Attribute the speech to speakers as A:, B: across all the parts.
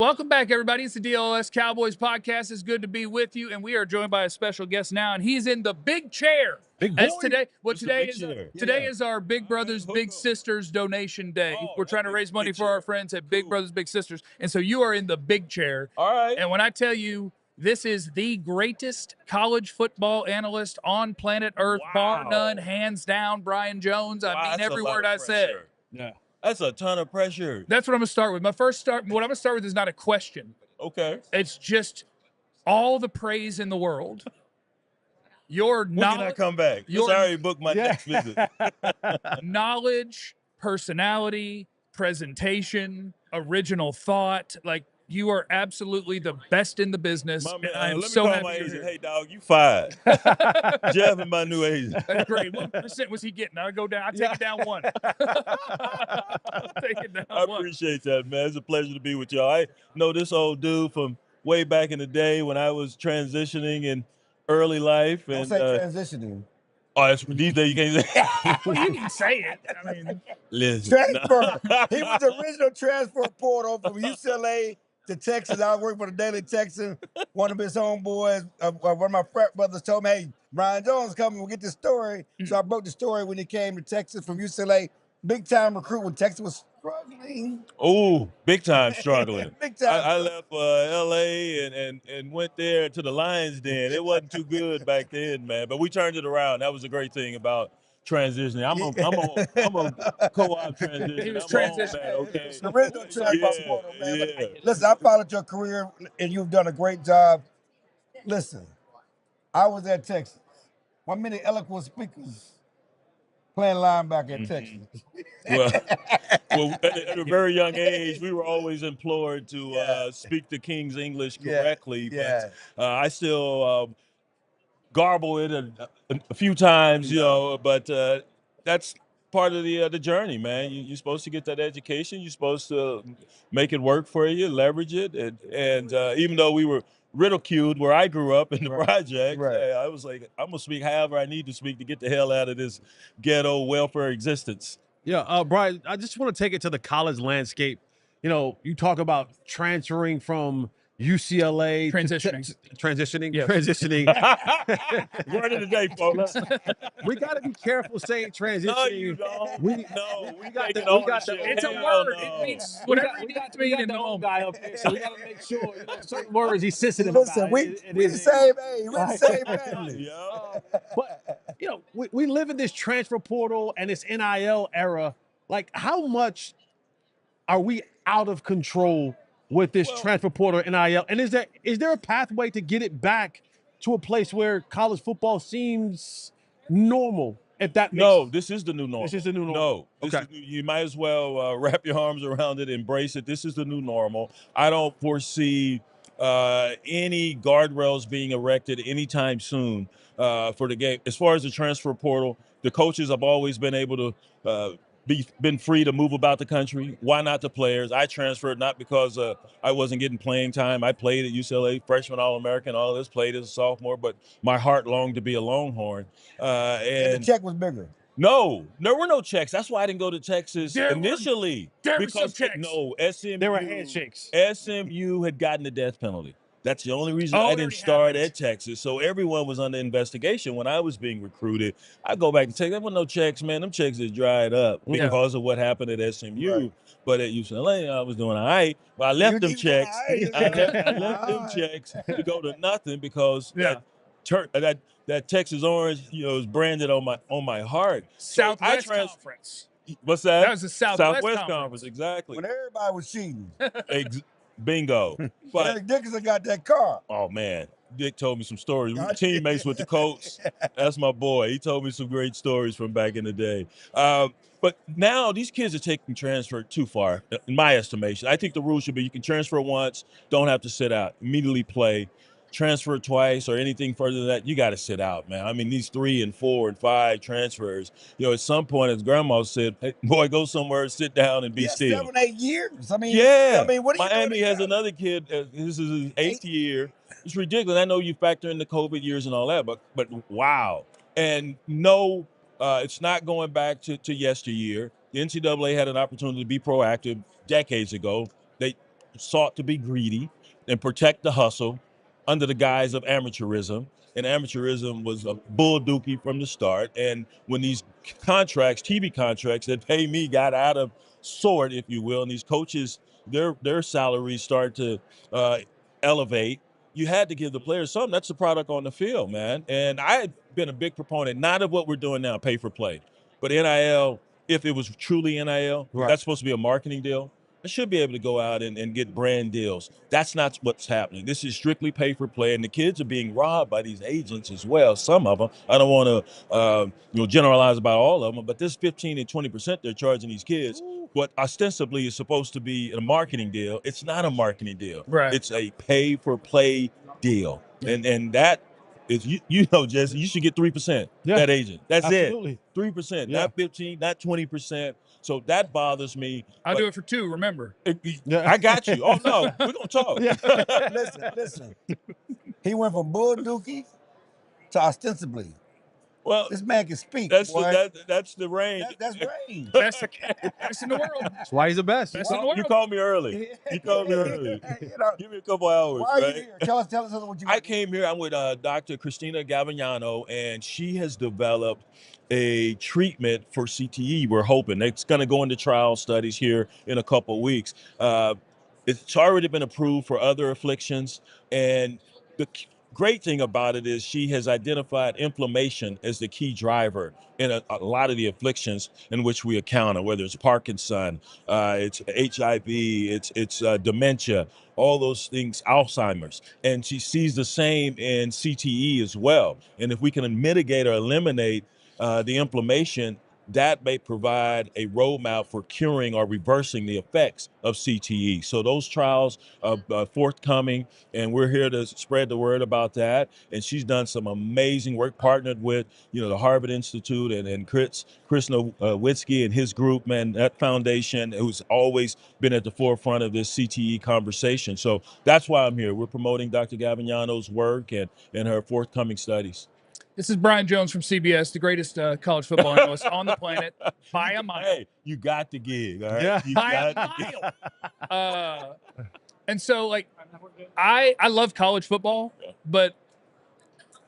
A: Welcome back, everybody. It's the DLS Cowboys podcast. It's good to be with you, and we are joined by a special guest now, and he's in the big chair.
B: Big boy.
A: Today is our Big Brothers Big Sisters donation day. We're trying to raise money for our friends at Big Brothers Big Sisters, and so you are in the big chair.
B: All right.
A: And when I tell you this is the greatest college football analyst on planet Earth, bar none, hands down, Brian Jones. I mean every word I said.
B: Yeah. That's a ton of pressure.
A: That's what I'm going to start with. What I'm going to start with is not a question.
B: Okay.
A: It's just all the praise in the world.
B: When can I come back? I already booked my next visit.
A: Knowledge, personality, presentation, original thought. Like, you are absolutely the best in the business. I'm so happy
B: my
A: you're
B: agent.
A: here.
B: Hey, dog, you fired. Jeff is my new agent.
A: That's great. What percent was he getting? I'll go down. I'll take it down one.
B: I appreciate that, man. It's a pleasure to be with y'all. I know this old dude from way back in the day when I was transitioning in early life. And
C: transitioning.
B: Oh, that's these days you can't say.
A: Well, you can say it. I mean,
B: listen.
C: Transfer. He was the original transfer portal from UCLA to Texas. I was working for the Daily Texan. One of his homeboys, one of my frat brothers told me, hey, Brian Jones coming, we'll get this story. So I broke the story when he came to Texas from UCLA. Big time recruit when Texas was struggling.
B: Oh, big time struggling.
C: Big time.
B: I left LA and went there to the Lions Den. It wasn't too good back then, man. But we turned it around. That was a great thing about transitioning. I'm a co-op transition.
A: He was transitioning.
B: Okay.
C: The original transfer portal, man.
B: Yeah.
C: Listen, I followed your career, and you've done a great job. Listen, I was at Texas. One minute eloquent speakers playing linebacker at Texas.
B: Well, at a very young age, we were always implored to speak the King's English correctly.
C: Yeah.
B: But I still garble it a few times, you know. But that's part of the journey, man. You're supposed to get that education. You're supposed to make it work for you, leverage it, and even though we were ridiculed where I grew up in the project, I was like, I'm gonna speak however I need to speak to get the hell out of this ghetto welfare existence.
D: Yeah, Brian, I just want to take it to the college landscape. You know, you talk about transferring from UCLA transitioning.
B: Word of the day, folks.
D: We got to be careful saying transitioning.
B: No, you don't.
D: We got the
A: it's a word. It means whatever it needs to mean in the moment.
D: Guy up here, so we got to make sure certain words he's sensitive
C: Listen,
D: about.
C: we the same age. We're the same family.
D: But you know, we live in this transfer portal and this NIL era. Like, how much are we out of control with this transfer portal NIL? And is there a pathway to get it back to a place where college football seems normal? If that makes
B: this is the new normal.
D: This is the new normal.
B: No, you might as well wrap your arms around it, embrace it. This is the new normal. I don't foresee any guardrails being erected anytime soon for the game. As far as the transfer portal, the coaches have always been able to been free to move about the country. Why not the players? I transferred not because I wasn't getting playing time. I played at UCLA, freshman All-American, all this, played as a sophomore, but my heart longed to be a Longhorn.
C: And the check was bigger.
B: No, there were no checks. That's why I didn't go to Texas initially.
A: There were some checks.
B: No, SMU.
D: There were handshakes.
B: SMU had gotten the death penalty. That's the only reason I didn't start at Texas. So everyone was under investigation when I was being recruited. I go back and say, there were no checks, man. Them checks had dried up because of what happened at SMU. Right. But at UCLA, I was doing all right. But I left them checks. I left them checks to go to nothing because that Texas orange, is branded on my heart.
A: Southwest Conference.
B: What's that?
A: That was the Southwest
B: Conference, exactly.
C: When everybody was cheating.
B: Bingo. But
C: Eric Dickerson got that car.
B: Oh, man. Dick told me some stories. We were teammates with the Colts. That's my boy. He told me some great stories from back in the day. But now these kids are taking transfer too far, in my estimation. I think the rule should be you can transfer once, don't have to sit out, immediately play. Transfer twice or anything further than that, you got to sit out, man. I mean, these 3 and 4 and 5 transfers, at some point, as Grandma said, hey, boy, go somewhere, sit down, and be still.
C: 7, 8 years. I mean, what are you
B: Miami has another kid. This is his 8th year. It's ridiculous. I know you factor in the COVID years and all that, but wow. And no, it's not going back to yesteryear. The NCAA had an opportunity to be proactive decades ago. sought to be greedy and protect the hustle under the guise of amateurism. And amateurism was a bull dookie from the start. And when these contracts, TV contracts that pay me got out of sort, if you will, and these coaches, their salaries start to elevate, you had to give the players something. That's the product on the field, man. And I've been a big proponent, not of what we're doing now, pay for play, but NIL, if it was truly NIL, that's supposed to be a marketing deal. I should be able to go out and get brand deals. That's not what's happening. This is strictly pay for play, and the kids are being robbed by these agents as well. Some of them. I don't want to generalize about all of them, but this 15 and 20% they're charging these kids, what ostensibly is supposed to be a marketing deal, it's not a marketing deal.
A: Right.
B: It's a pay for play deal, and that is Jesse, you should get 3%. That agent. That's
D: absolutely.
B: it. 3%, not 15, not 20%. So that bothers me.
A: I'll do it for 2, remember.
B: I got you. Oh, no, we're going to talk.
C: Listen. He went from bull dookie to ostensibly.
B: Well,
C: this man can speak.
B: That's
C: boy.
B: that's the range.
C: That's range.
A: Best in the world.
D: That's why he's the best.
A: Best in the world.
B: You called me early. Give me a couple hours.
C: Why are
B: right?
C: you here? Tell us what you.
B: I came here. I'm with Dr. Christina Gavignano, and she has developed a treatment for CTE. We're hoping it's going to go into trial studies here in a couple of weeks. It's already been approved for other afflictions, and the great thing about it is she has identified inflammation as the key driver in a lot of the afflictions in which we encounter, whether it's Parkinson, it's HIV, it's dementia, all those things, Alzheimer's. And she sees the same in CTE as well. And if we can mitigate or eliminate the inflammation, that may provide a roadmap for curing or reversing the effects of CTE. So those trials are forthcoming, and we're here to spread the word about that. And she's done some amazing work, partnered with the Harvard Institute and Chris Nowitzki and his group, man, that foundation who's always been at the forefront of this CTE conversation. So that's why I'm here. We're promoting Dr. Gavignano's work and her forthcoming studies.
A: This is Brian Jones from CBS, the greatest college football analyst on the planet by a mile.
B: Hey, you got the gig, all right?
D: Yeah.
A: By a mile. And so, I love college football, but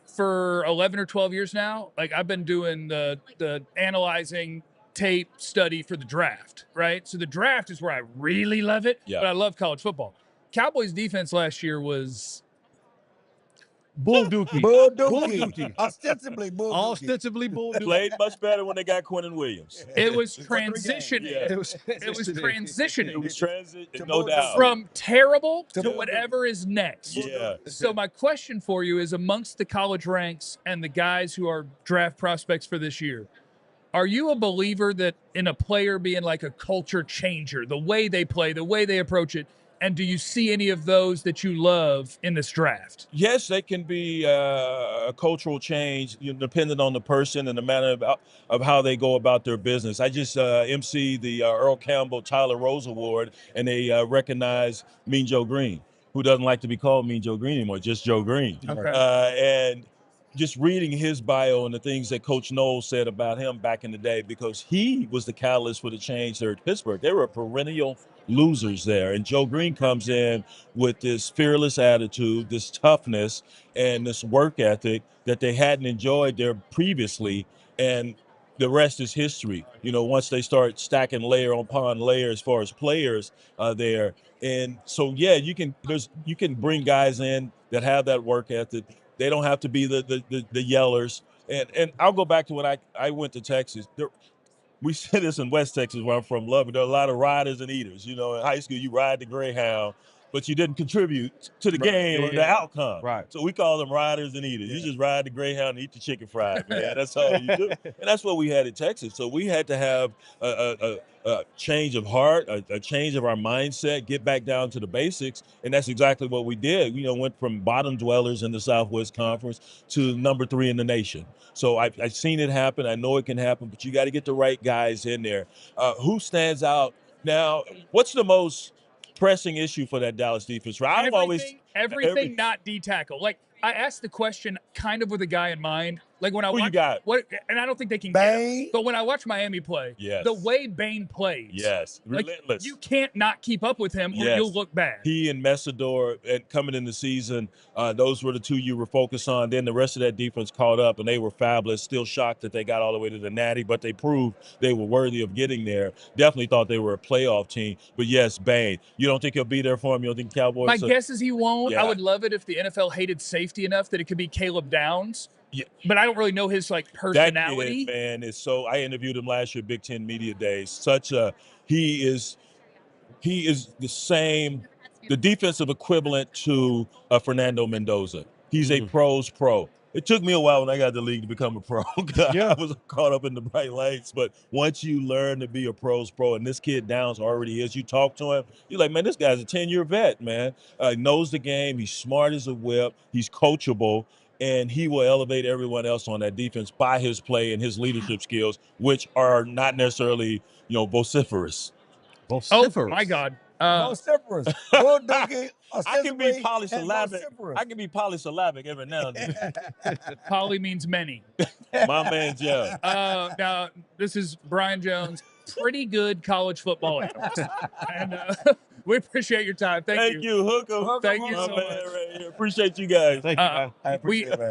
A: for 11 or 12 years now, I've been doing the analyzing tape study for the draft, right? So the draft is where I really love it, but I love college football. Cowboys defense last year was
D: bull dookie.
C: Bull dookie. Ostensibly bull dookie.
D: Ostensibly bull dookie.
B: Played much better when they got Quentin Williams.
A: It was transitioning.
B: Yeah.
A: It was transitioning.
B: It was transition, no doubt.
A: From terrible to whatever is next.
B: Yeah.
A: So my question for you is, amongst the college ranks and the guys who are draft prospects for this year, are you a believer that in a player being like a culture changer, the way they play, the way they approach it, and do you see any of those that you love in this draft?
B: Yes, they can be a cultural change, depending on the person and the manner of how they go about their business. I just emceed the Earl Campbell Tyler Rose Award, and they recognize Mean Joe Green, who doesn't like to be called Mean Joe Green anymore, just Joe Green.
A: Okay.
B: And just reading his bio and the things that Coach Knowles said about him back in the day, because he was the catalyst for the change there at Pittsburgh. They were perennial losers there. And Joe Green comes in with this fearless attitude, this toughness, and this work ethic that they hadn't enjoyed there previously. And the rest is history. Once they start stacking layer upon layer as far as players there. And so, yeah, you can bring guys in that have that work ethic. They don't have to be the yellers. And I'll go back to when I went to Texas. We say this in West Texas, where I'm from, Lubbock. There are a lot of riders and eaters. In high school, you ride the Greyhound, but you didn't contribute to the game or the outcome.
D: Right.
B: So we call them riders and eaters. You just ride the Greyhound and eat the chicken fried, man. That's all you do. And that's what we had in Texas. So we had to have a change of heart, a change of our mindset, get back down to the basics. And that's exactly what we did. Went from bottom dwellers in the Southwest Conference to number 3 in the nation. So I've seen it happen. I know it can happen, but you got to get the right guys in there. Who stands out? Now, what's the most pressing issue for that Dallas defense?
A: Everything not D tackle. I asked the question kind of with a guy in mind. Like when I
B: Who you
A: watch
B: got?
A: and I don't think they can get him.
C: Bain.
A: But when I watch Miami play,
B: Yes.
A: the way Bain plays,
B: Yes,
A: like,
B: relentless.
A: you can't not keep up with him or
B: Yes.
A: you'll look bad.
B: He and Messidor coming in the season, those were the two you were focused on. Then the rest of that defense caught up, and they were fabulous. Still shocked that they got all the way to the Natty, but they proved they were worthy of getting there. Definitely thought they were a playoff team. But yes, Bain. You don't think he'll be there for him? You don't think Cowboys?
A: My guess is he won't.
B: Yeah.
A: I would love it if the NFL hated safety enough that it could be Caleb Downs.
B: Yeah.
A: But I don't really know his
B: That
A: personality.
B: kid, man, is so. I interviewed him last year, Big Ten Media Days. He is the same, the defensive equivalent to Fernando Mendoza. He's a pro's pro. It took me a while when I got the league to become a pro. I was caught up in the bright lights. But once you learn to be a pro's pro, and this kid Downs already is, you talk to him, you're like, man, this guy's a 10-year vet, man. Knows the game. He's smart as a whip. He's coachable. And he will elevate everyone else on that defense by his play and his leadership skills, which are not necessarily, vociferous.
A: Oh, my God.
C: Vociferous. Bull dunking.
B: I can be
C: ostensibly, and
B: polysyllabic.
C: vociferous.
B: I can be polysyllabic every now and then.
A: Poly means many.
B: My man, Jeff.
A: Now, this is Brian Jones, pretty good college football analyst. And we appreciate your time. Thank you.
B: Thank you, Hooker.
A: Thank you
B: My
A: so
B: man
A: much.
B: right here. Appreciate you guys.
D: Thank you, man.
C: I appreciate it, man.